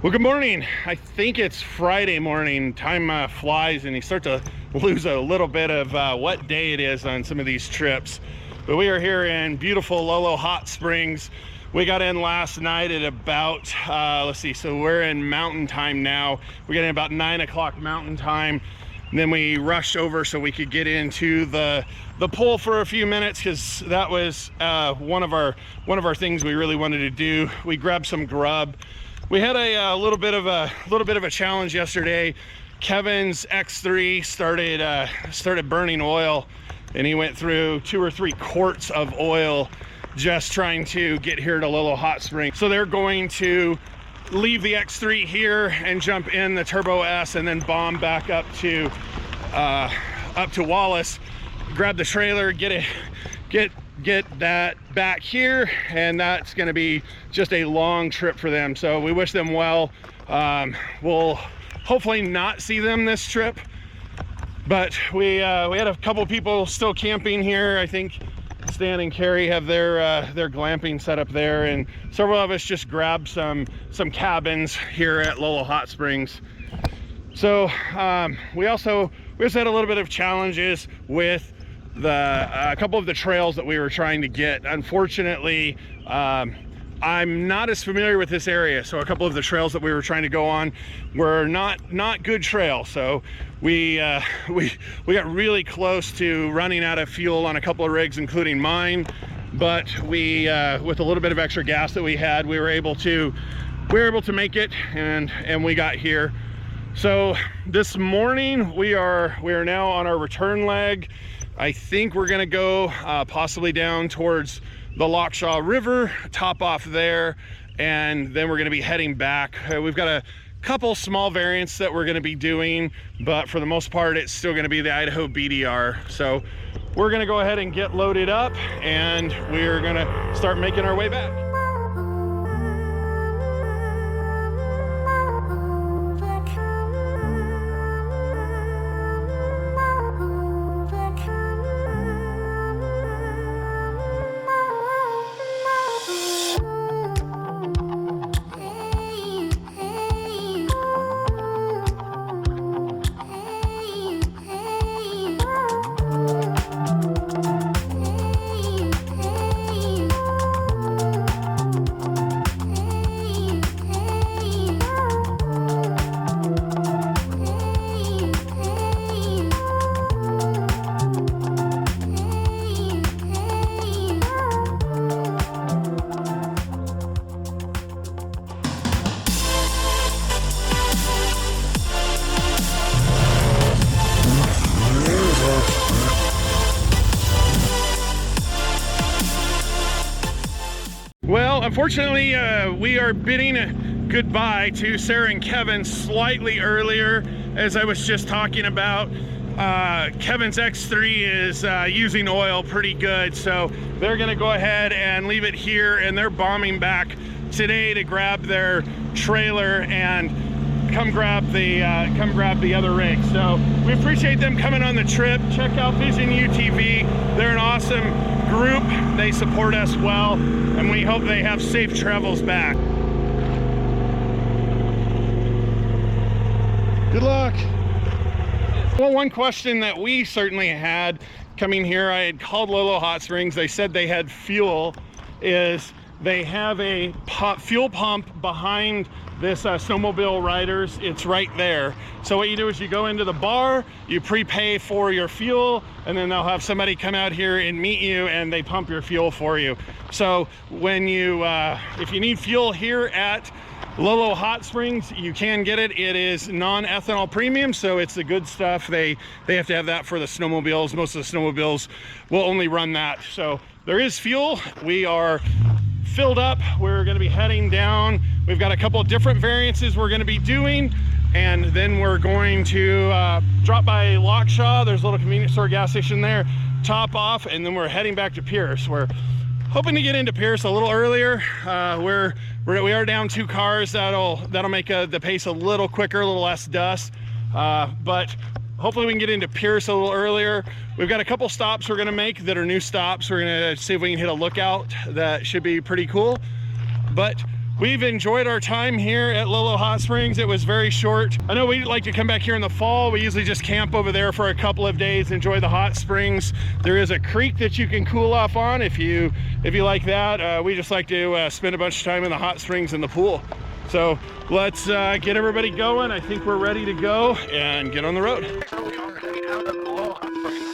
Well, good morning. I think it's Friday morning. Time flies and you start to lose a little bit of what day it is on some of these trips. But we are here in beautiful Lolo Hot Springs. We got in last night at about, let's see, so we're in mountain time now. We got in about 9 o'clock mountain time. And then we rushed over so we could get into the pool for a few minutes because that was one of our things we really wanted to do. We grabbed some grub. We had a little bit of a challenge yesterday. Kevin's X3 started burning oil, and he went through 2 or 3 quarts of oil just trying to get here to Lolo Hot Springs. So they're going to leave the X3 here and jump in the Turbo S and then bomb back up to Wallace, grab the trailer, get that back here, and that's going to be just a long trip for them. So we wish them well. We'll hopefully not see them this trip, but we had a couple people still camping here. I think Stan and Carrie have their glamping set up there, and several of us just grabbed some cabins here at Lolo Hot Springs. So we also had a little bit of challenges with a couple of the trails that we were trying to get. Unfortunately, I'm not as familiar with this area, so a couple of the trails that we were trying to go on were not good trails. So we got really close to running out of fuel on a couple of rigs, including mine. But we with a little bit of extra gas that we had, we were able to make it, and we got here. So this morning we are now on our return leg. I think we're gonna go possibly down towards the Lochsa River, top off there, and then we're gonna be heading back. We've got a couple small variants that we're gonna be doing, but for the most part, it's still gonna be the Idaho BDR. So we're gonna go ahead and get loaded up, and we're gonna start making our way back. Well, unfortunately, we are bidding goodbye to Sarah and Kevin slightly earlier. As I was just talking about, Kevin's X3 is using oil pretty good, so they're gonna go ahead and leave it here, and they're bombing back today to grab their trailer and come grab the other rig. So we appreciate them coming on the trip. Check out Vision UTV. They're an awesome group. They support us well, and we hope they have safe travels back. Good luck. Well, one question that we certainly had coming here, I had called Lolo Hot Springs. They said they had fuel. Is they have a fuel pump behind this snowmobile riders. It's right there. So what you do is you go into the bar, you prepay for your fuel, and then they'll have somebody come out here and meet you, and they pump your fuel for you. So when you if you need fuel here at Lolo Hot Springs, you can get it. It is non-ethanol premium, so it's the good stuff. They have to have that for the snowmobiles. Most of the snowmobiles will only run that. So there is fuel. We are filled up. We're going to be heading down. We've got a couple of different variances we're going to be doing, and then we're going to drop by Lochsa. There's a little convenience store gas station there, top off, and then we're heading back to Pierce. We're hoping to get into Pierce a little earlier. We are down 2 cars. That'll make the pace a little quicker, a little less dust, but hopefully we can get into Pierce a little earlier. We've got a couple stops we're gonna make that are new stops. We're gonna see if we can hit a lookout. That should be pretty cool. But we've enjoyed our time here at Lolo Hot Springs. It was very short. I know we like to come back here in the fall. We usually just camp over there for a couple of days, enjoy the hot springs. There is a creek that you can cool off on if you like that. We just like to spend a bunch of time in the hot springs and the pool. So let's get everybody going. I think we're ready to go and get on the road. So we are heading out of the Lolo Hot Springs.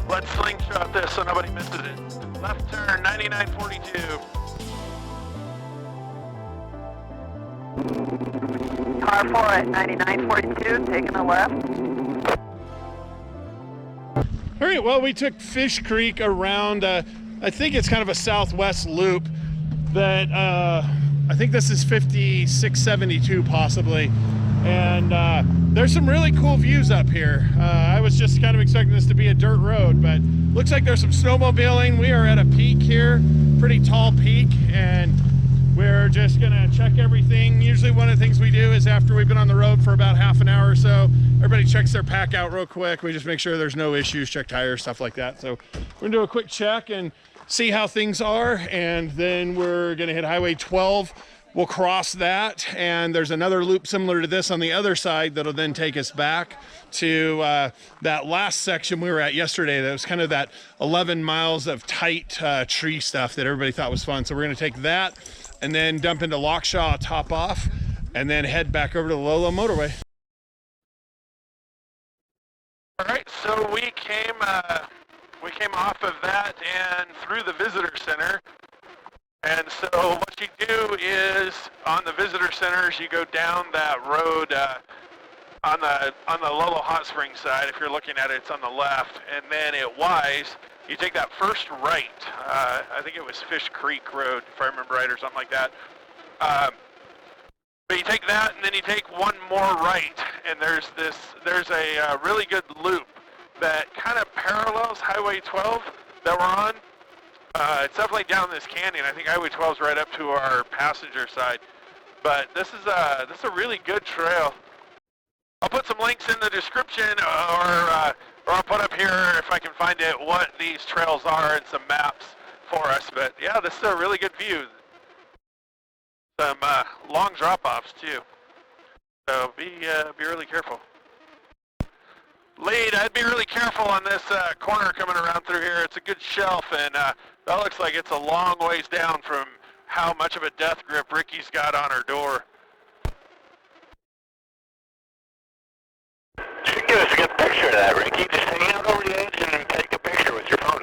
Let's slingshot this so nobody misses it. Left turn, 9942. Car 4 at 9942, taking a left. All right, well, we took Fish Creek around, I think it's kind of a southwest loop that, I think this is 5672 possibly. And there's some really cool views up here. I was just kind of expecting this to be a dirt road, but looks like there's some snowmobiling. We are at a peak here, pretty tall peak, and we're just gonna check everything. Usually one of the things we do is after we've been on the road for about half an hour or so, everybody checks their pack out real quick. We just make sure there's no issues, check tires, stuff like that. So we're gonna do a quick check and see how things are, and then we're gonna hit Highway 12. We'll cross that, and there's another loop similar to this on the other side that'll then take us back to that last section we were at yesterday. That was kind of that 11 miles of tight tree stuff that everybody thought was fun. So we're gonna take that and then dump into Lochsa, top off, and then head back over to the Lolo Moterway. All right, so we came off of that and through the visitor center. And so what you do is on the visitor centers, you go down that road on the Lolo Hot Springs side. If you're looking at it, it's on the left, and then at Wise, you take that first right. I think it was Fish Creek Road, if I remember right, or something like that. But you take that, and then you take one more right, and there's a really good loop that kind of parallels Highway 12 that we're on. It's definitely down this canyon. I think Highway 12 is right up to our passenger side. But this is a really good trail. I'll put some links in the description, or I'll put up here if I can find it what these trails are and some maps for us. But yeah, this is a really good view. Some long drop-offs too. So be really careful. Lead, I'd be really careful on this corner coming around through here. It's a good shelf, and that looks like it's a long ways down from how much of a death grip Ricky's got on her door. You can give us a good picture of that, Ricky. Just hang out over the edge and take a picture with your phone.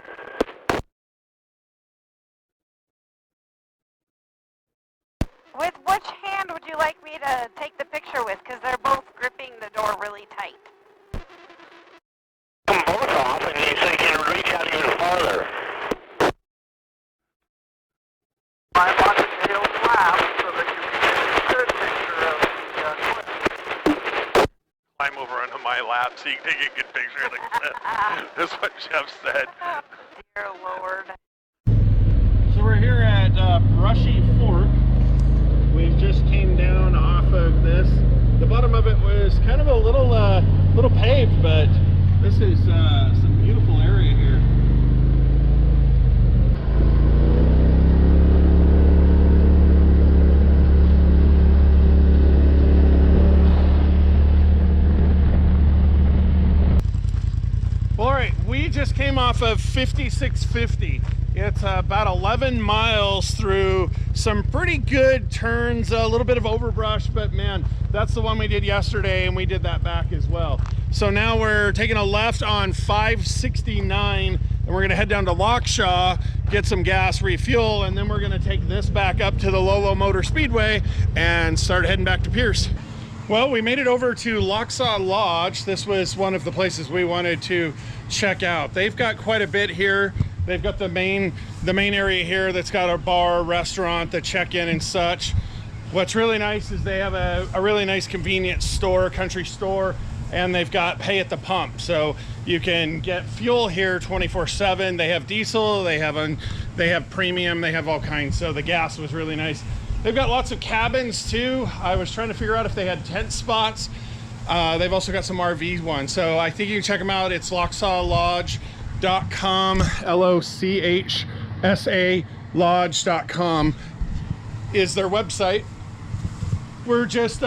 With which hand would you like me to take the picture with? Because they're both gripping the door really tight. Them both off, and you can reach out even farther. I want the tails lap so that you can get a good picture of the cliff. Climb over onto my lap so you can take a good picture of the cliff. That's what Jeff said. Dear Lord. So we're here at Brushy Fork. We just came down off of this. The bottom of it was kind of a little paved, but this is some beautiful area here. Well, all right, off of 5650. It's about 11 miles through some pretty good turns, a little bit of overbrush, but man, that's the one we did yesterday, and we did that back as well. So now we're taking a left on 569, and we're gonna head down to Lochsa, get some gas, refuel, and then we're gonna take this back up to the Lolo Motor Speedway and start heading back to Pierce. Well, we made it over to Lochsa Lodge. This was one of the places we wanted to check out. They've got quite a bit here. They've got the main area here that's got a bar, restaurant, the check-in and such. What's really nice is they have a really nice convenience store, country store, and they've got pay at the pump. So you can get fuel here 24/7. They have diesel, they have premium, they have all kinds. So the gas was really nice. They've got lots of cabins too. I was trying to figure out if they had tent spots. They've also got some RV ones. So I think you can check them out. It's Lochsa Lodge.com, LOCHSA Lodge.com is their website. We're just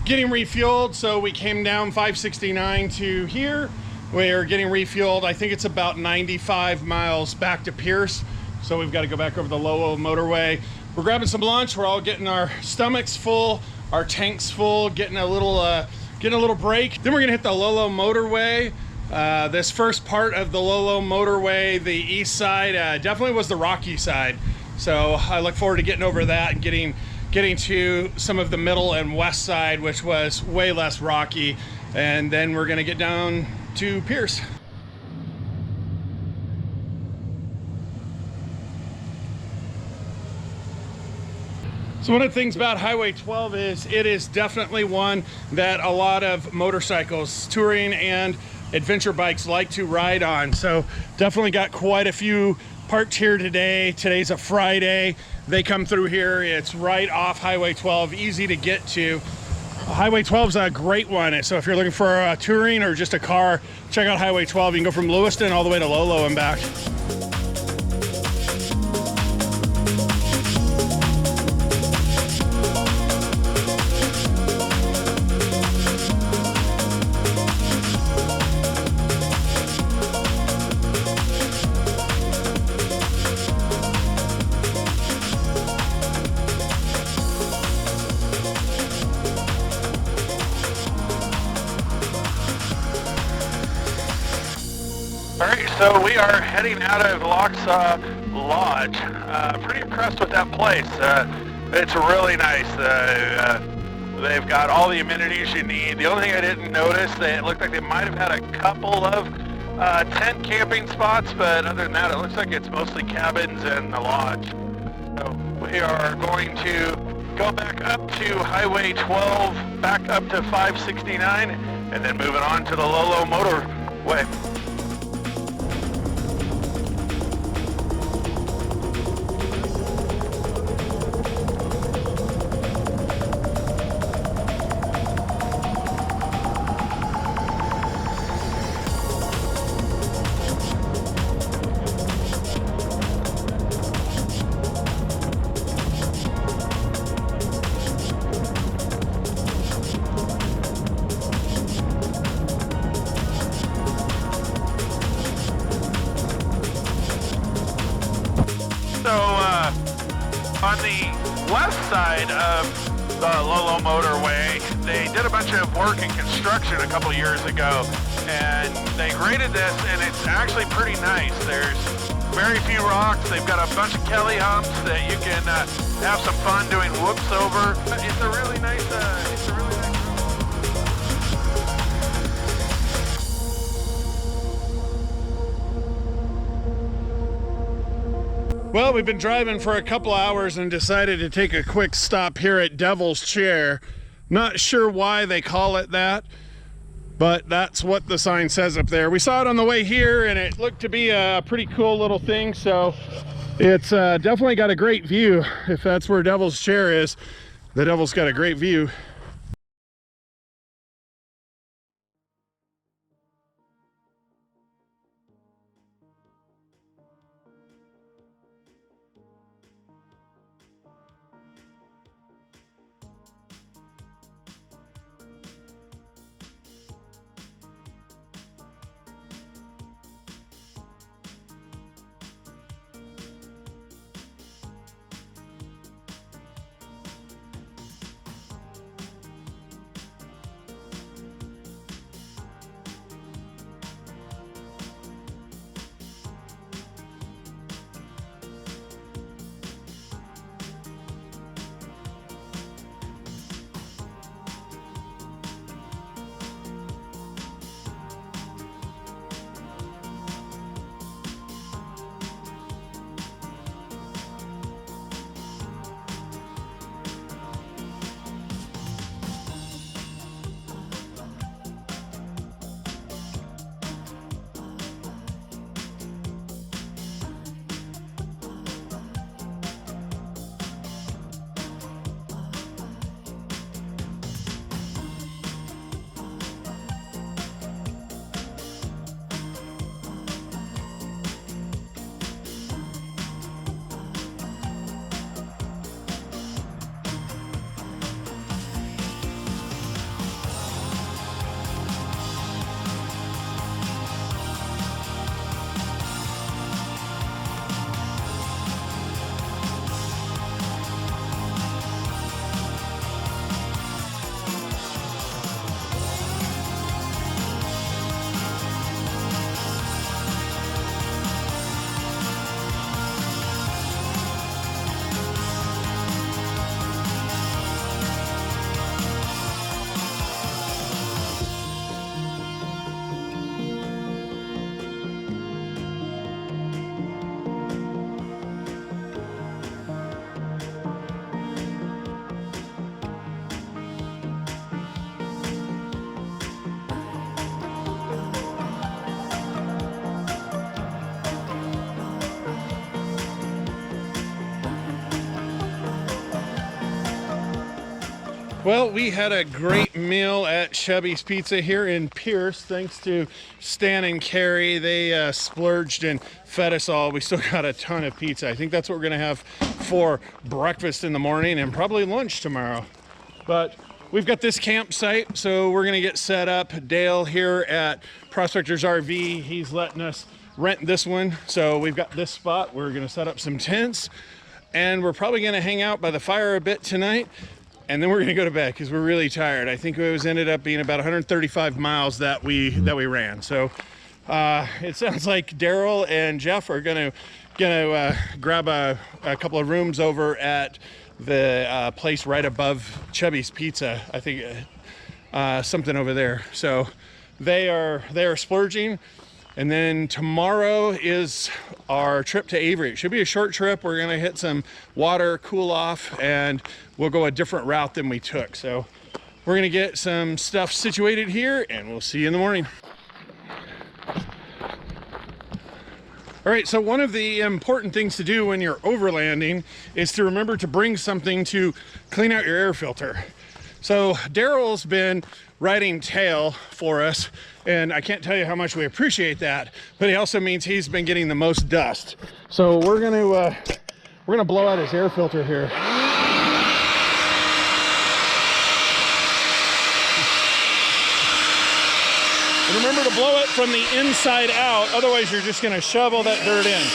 getting refueled, so we came down 569 to here. We're getting refueled. I think it's about 95 miles back to Pierce, so we've got to go back over the Lolo Moterway. We're grabbing some lunch. We're all getting our stomachs full, our tanks full, getting a little break. Then we're gonna hit the Lolo Moterway. This first part of the Lolo Moterway, the east side, definitely was the rocky side. So I look forward to getting over that and getting to some of the middle and west side, which was way less rocky. And then we're gonna get down to Pierce. So one of the things about Highway 12 is it is definitely one that a lot of motorcycles, touring and adventure bikes like to ride on. So definitely got quite a few parked here today. Today's a Friday. They come through here. It's right off Highway 12, easy to get to. Highway 12 is a great one. So if you're looking for a touring or just a car, check out Highway 12. You can go from Lewiston all the way to Lolo and back. All right, so we are heading out of Lochsa Lodge. Pretty impressed with that place. It's really nice. They've got all the amenities you need. The only thing I didn't notice, it looked like they might have had a couple of tent camping spots, but other than that, it looks like it's mostly cabins and the lodge. So we are going to go back up to Highway 12, back up to 569, and then moving on to the Lolo Motorway. So on the west side of the Lolo Motorway, they did a bunch of work and construction a couple years ago, and they graded this, and it's actually pretty nice. There's very few rocks. They've got a bunch of Kelly humps that you can have some fun doing whoops over. It's a really nice. Well, we've been driving for a couple hours and decided to take a quick stop here at Devil's Chair. Not sure why they call it that, but that's what the sign says up there. We saw it on the way here and it looked to be a pretty cool little thing, so it's definitely got a great view. If that's where Devil's Chair is, the Devil's got a great view. Well, we had a great meal at Chubby's Pizza here in Pierce, thanks to Stan and Carrie. They splurged and fed us all. We still got a ton of pizza. I think that's what we're gonna have for breakfast in the morning and probably lunch tomorrow. But we've got this campsite, so we're gonna get set up. Dale here at Prospector's RV, he's letting us rent this one. So we've got this spot. We're gonna set up some tents, and we're probably gonna hang out by the fire a bit tonight. And then we're gonna go to bed because we're really tired. I think it ended up being about 135 miles that we ran. So it sounds like Daryl and Jeff are gonna grab a couple of rooms over at the place right above Chubby's Pizza. I think something over there. So they are splurging. And then tomorrow is our trip to Avery. It should be a short trip. We're gonna hit some water, cool off, and we'll go a different route than we took. So we're gonna get some stuff situated here, and we'll see you in the morning. All right, so one of the important things to do when you're overlanding is to remember to bring something to clean out your air filter. So Daryl's been riding tail for us, and I can't tell you how much we appreciate that, but it also means he's been getting the most dust. So we're gonna blow out his air filter here. And remember to blow it from the inside out, otherwise you're just gonna shovel that dirt in.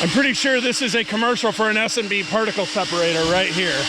I'm pretty sure this is a commercial for an S&B particle separator right here.